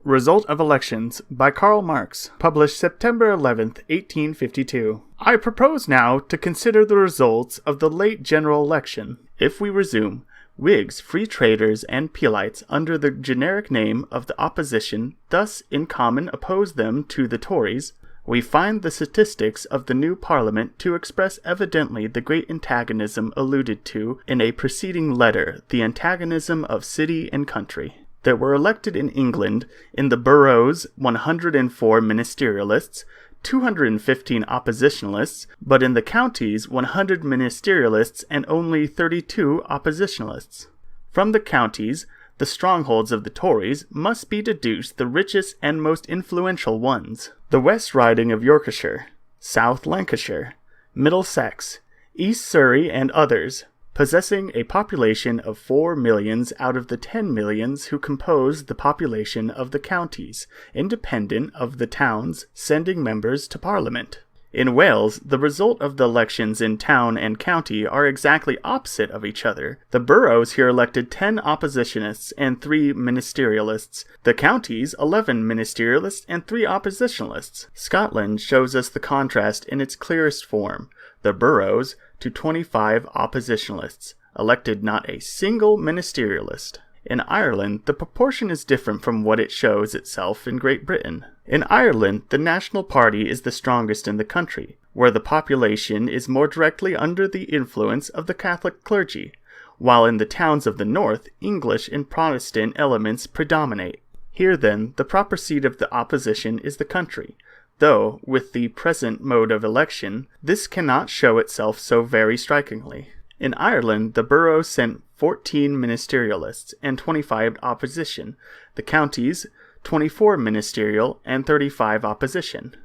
Result of Elections by Karl Marx, published September 11th, 1852. I propose now to consider the results of the late general election. If we resume, Whigs, Free Traders, and Peolites, under the generic name of the opposition, thus in common oppose them to the Tories, we find the statistics of the new Parliament to express evidently the great antagonism alluded to in a preceding letter, the antagonism of city and country. There were elected in England, in the boroughs, 104 ministerialists, 215 oppositionalists, but in the counties 100 ministerialists and only 32 oppositionalists. From the counties, the strongholds of the Tories, must be deduced the richest and most influential ones. The West Riding of Yorkshire, South Lancashire, Middlesex, East Surrey and others, possessing a population of 4 millions out of the 10 millions who compose the population of the counties, independent of the towns sending members to Parliament. In Wales, the result of the elections in town and county are exactly opposite of each other. The boroughs here elected 10 oppositionists and 3 ministerialists. The counties, 11 ministerialists and 3 oppositionalists. Scotland shows us the contrast in its clearest form. The boroughs to 25 oppositionalists, elected not a single ministerialist. In Ireland, the proportion is different from what it shows itself in Great Britain. In Ireland, the National Party is the strongest in the country, where the population is more directly under the influence of the Catholic clergy, while in the towns of the north, English and Protestant elements predominate. Here, then, the proper seat of the opposition is the country, though, with the present mode of election, this cannot show itself so very strikingly. In Ireland, the boroughs sent 14 ministerialists and 25 opposition, the counties 24 ministerial and 35 opposition.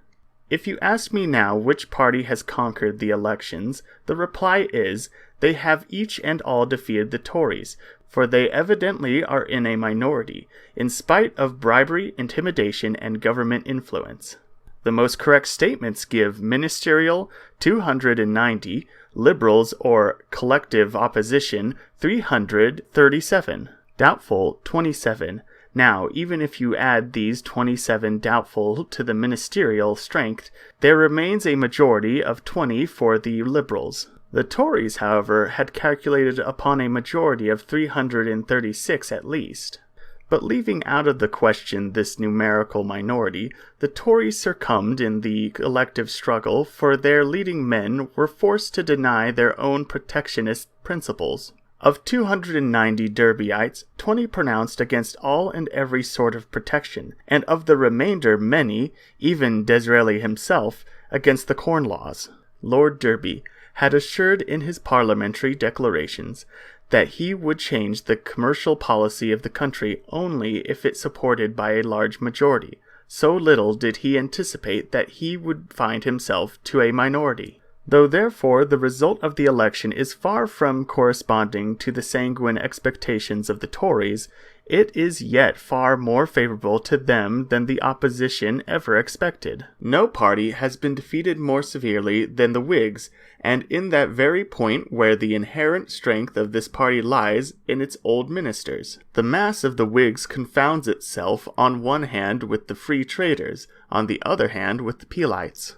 If you ask me now which party has conquered the elections, the reply is, they have each and all defeated the Tories, for they evidently are in a minority, in spite of bribery, intimidation, and government influence. The most correct statements give ministerial 290, liberals or collective opposition 337, doubtful 27. Now, even if you add these 27 doubtful to the ministerial strength, there remains a majority of 20 for the liberals. The Tories, however, had calculated upon a majority of 336 at least. But leaving out of the question this numerical minority, the Tories succumbed in the elective struggle, for their leading men were forced to deny their own protectionist principles. Of 290 Derbyites, 20 pronounced against all and every sort of protection, and of the remainder many, even Disraeli himself, against the Corn Laws. Lord Derby had assured in his parliamentary declarations that he would change the commercial policy of the country only if it supported by a large majority. So little did he anticipate that he would find himself to a minority. Though therefore the result of the election is far from corresponding to the sanguine expectations of the Tories, it is yet far more favorable to them than the opposition ever expected. No party has been defeated more severely than the Whigs, and in that very point where the inherent strength of this party lies, in its old ministers. The mass of the Whigs confounds itself on one hand with the Free Traders, on the other hand with the Peolites.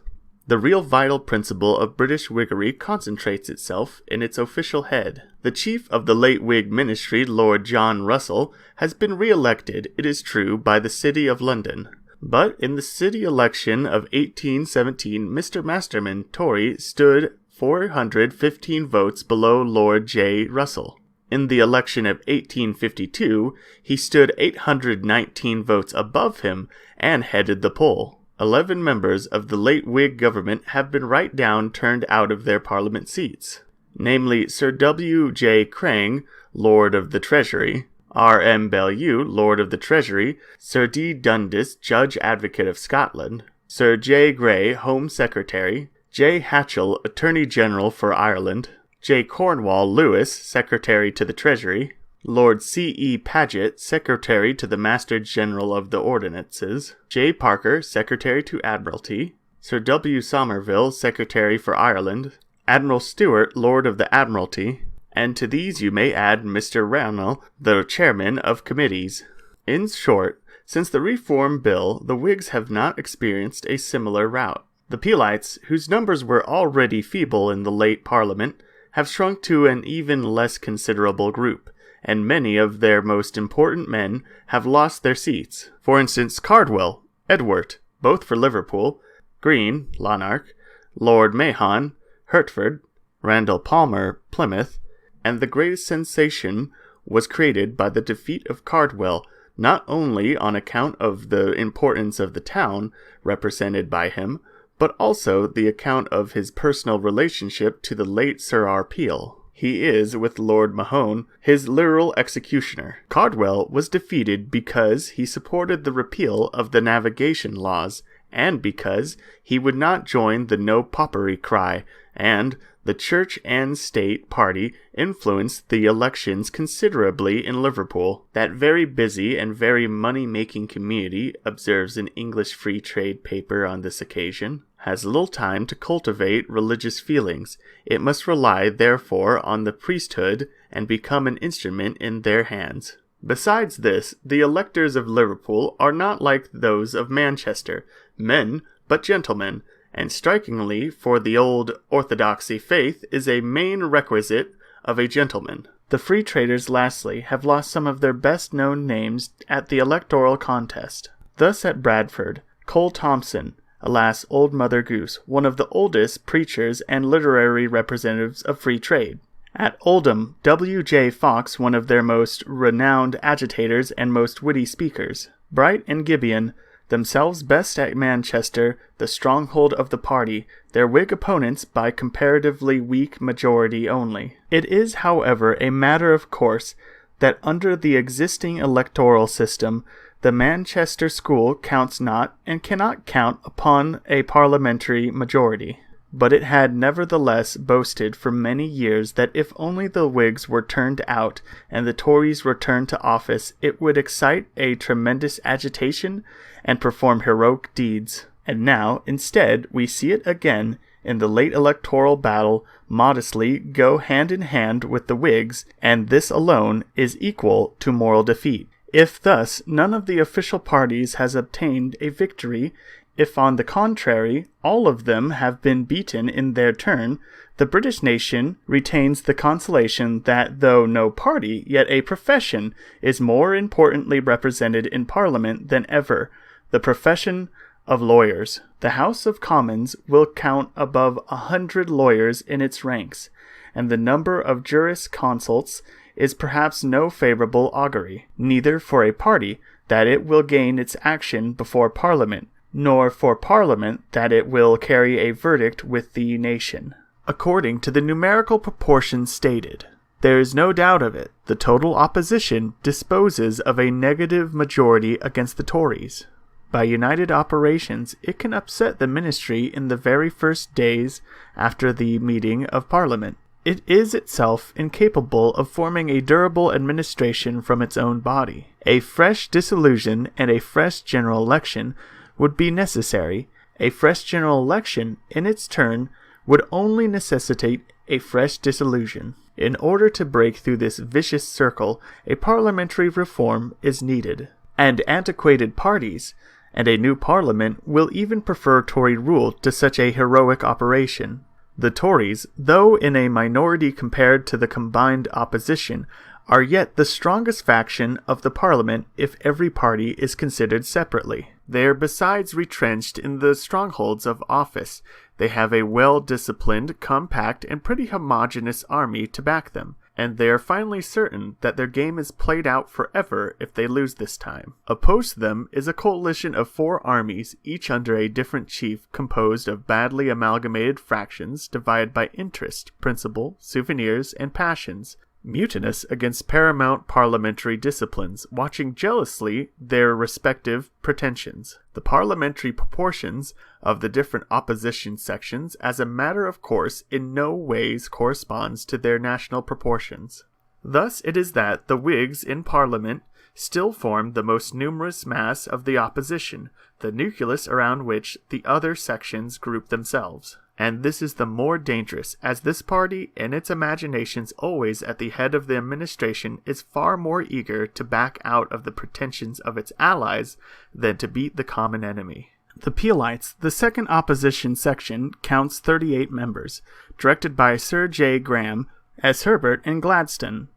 The real vital principle of British Whiggery concentrates itself in its official head. The chief of the late Whig ministry, Lord John Russell, has been re-elected, it is true, by the City of London. But in the city election of 1817, Mr. Masterman, Tory, stood 415 votes below Lord J. Russell. In the election of 1852, he stood 819 votes above him and headed the poll. 11 members of the late Whig government have been right down turned out of their Parliament seats, namely Sir W. J. Crang, Lord of the Treasury, R. M. Bellew, Lord of the Treasury, Sir D. Dundas, Judge Advocate of Scotland, Sir J. Grey, Home Secretary, J. Hatchell, Attorney General for Ireland, J. Cornwall Lewis, Secretary to the Treasury, Lord C. E. Paget, Secretary to the Master General of the Ordinances, J. Parker, Secretary to Admiralty, Sir W. Somerville, Secretary for Ireland, Admiral Stewart, Lord of the Admiralty, and to these you may add Mr. Rawnall, the Chairman of Committees. In short, Since the Reform Bill, the Whigs have not experienced a similar rout. The Peolites, whose numbers were already feeble in the late Parliament, have shrunk to an even less considerable group, and many of their most important men have lost their seats. For instance, Cardwell, Edward, both for Liverpool, Green, Lanark, Lord Mahon, Hertford, Randall Palmer, Plymouth, and the greatest sensation was created by the defeat of Cardwell, not only on account of the importance of the town represented by him, but also the account of his personal relationship to the late Sir R. Peel. He is, with Lord Mahon, his literal executioner. Cardwell was defeated because he supported the repeal of the navigation laws, and because he would not join the No Popery cry, and the Church and State party influenced the elections considerably in Liverpool. That very busy and very money-making community, observes an English free trade paper on this occasion, has little time to cultivate religious feelings. It must rely, therefore, on the priesthood and become an instrument in their hands. Besides this, the electors of Liverpool are not like those of Manchester, men but gentlemen, and strikingly, for the old orthodoxy faith is a main requisite of a gentleman. The Free Traders, lastly, have lost some of their best-known names at the electoral contest. Thus at Bradford, Cole Thompson, alas, Old Mother Goose, one of the oldest preachers and literary representatives of free trade. At Oldham, W.J. Fox, one of their most renowned agitators and most witty speakers. Bright and Gibeon, themselves best at Manchester, the stronghold of the party, their Whig opponents by comparatively weak majority only. It is, however, a matter of course that under the existing electoral system, the Manchester school counts not and cannot count upon a parliamentary majority. But it had nevertheless boasted for many years that if only the Whigs were turned out and the Tories returned to office, it would excite a tremendous agitation and perform heroic deeds. And now, instead, we see it again in the late electoral battle modestly go hand in hand with the Whigs, and this alone is equal to moral defeat. If thus none of the official parties has obtained a victory, if on the contrary all of them have been beaten in their turn, the British nation retains the consolation that though no party, yet a profession is more importantly represented in Parliament than ever, the profession of lawyers. The House of Commons will count above 100 lawyers in its ranks, and the number of jurisconsults is perhaps no favorable augury, neither for a party that it will gain its action before Parliament, nor for Parliament that it will carry a verdict with the nation. According to the numerical proportions stated, there is no doubt of it, the total opposition disposes of a negative majority against the Tories. By united operations, it can upset the ministry in the very first days after the meeting of Parliament. It is itself incapable of forming a durable administration from its own body. A fresh dissolution and a fresh general election would be necessary. A fresh general election, in its turn, would only necessitate a fresh dissolution. In order to break through this vicious circle, a parliamentary reform is needed. And antiquated parties, and a new parliament, will even prefer Tory rule to such a heroic operation. The Tories, though in a minority compared to the combined opposition, are yet the strongest faction of the Parliament if every party is considered separately. They are besides retrenched in the strongholds of office. They have a well-disciplined, compact, and pretty homogeneous army to back them, and they are finally certain that their game is played out forever if they lose this time. Opposed to them is a coalition of 4 armies, each under a different chief, composed of badly amalgamated fractions divided by interest, principle, souvenirs, and passions, mutinous against paramount parliamentary disciplines, watching jealously their respective pretensions. The parliamentary proportions of the different opposition sections, as a matter of course, in no ways corresponds to their national proportions. Thus it is that the Whigs in Parliament still form the most numerous mass of the opposition, the nucleus around which the other sections group themselves. And this is the more dangerous, as this party, in its imaginations always at the head of the administration, is far more eager to back out of the pretensions of its allies than to beat the common enemy. The Peolites, the second opposition section, counts 38 members, directed by Sir J. Graham as Herbert and Gladstone.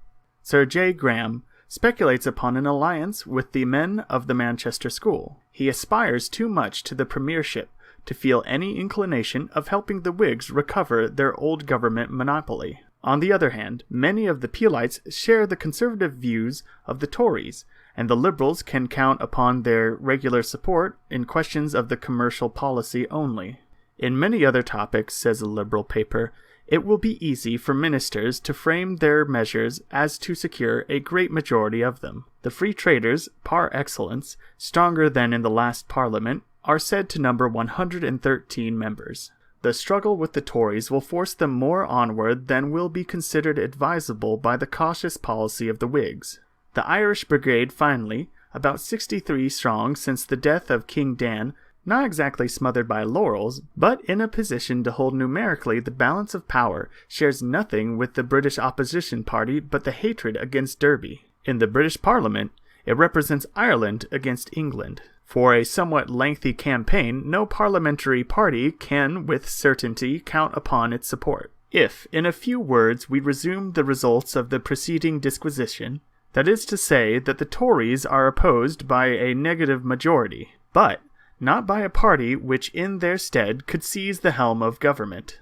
Sir J. Graham speculates upon an alliance with the men of the Manchester School. He aspires too much to the premiership to feel any inclination of helping the Whigs recover their old government monopoly. On the other hand, many of the Peolites share the conservative views of the Tories, and the Liberals can count upon their regular support in questions of the commercial policy only. In many other topics, says a Liberal paper, it will be easy for ministers to frame their measures as to secure a great majority of them. The Free Traders, par excellence, stronger than in the last Parliament, are said to number 113 members. The struggle with the Tories will force them more onward than will be considered advisable by the cautious policy of the Whigs. The Irish Brigade finally, about 63 strong since the death of King Dan, not exactly smothered by laurels, but in a position to hold numerically the balance of power, shares nothing with the British opposition party but the hatred against Derby. In the British Parliament, it represents Ireland against England. For a somewhat lengthy campaign, no parliamentary party can with certainty count upon its support. If, in a few words, we resume the results of the preceding disquisition, that is to say that the Tories are opposed by a negative majority, but not by a party which in their stead could seize the helm of government.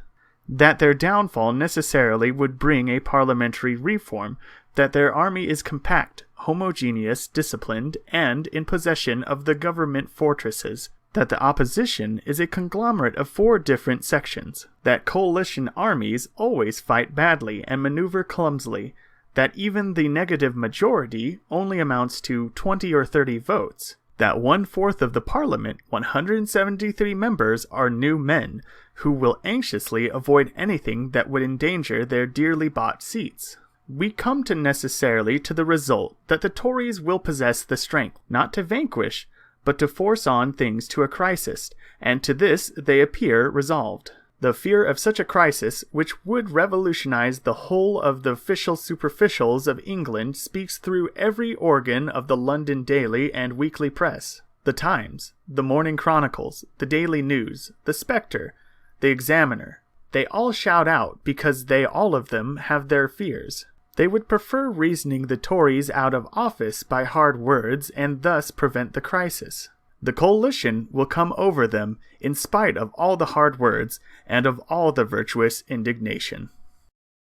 That their downfall necessarily would bring a parliamentary reform, that their army is compact, homogeneous, disciplined, and in possession of the government fortresses, that the opposition is a conglomerate of 4 different sections, that coalition armies always fight badly and maneuver clumsily, that even the negative majority only amounts to 20 or 30 votes, that 1/4 of the Parliament, 173 members, are new men, who will anxiously avoid anything that would endanger their dearly bought seats. We come necessarily to the result that the Tories will possess the strength, not to vanquish, but to force on things to a crisis, and to this they appear resolved. The fear of such a crisis, which would revolutionize the whole of the official superficials of England, speaks through every organ of the London daily and weekly press. The Times, the Morning Chronicles, the Daily News, the Spectre, the Examiner. They all shout out because they all of them have their fears. They would prefer reasoning the Tories out of office by hard words and thus prevent the crisis. The coalition will come over them in spite of all the hard words and of all the virtuous indignation.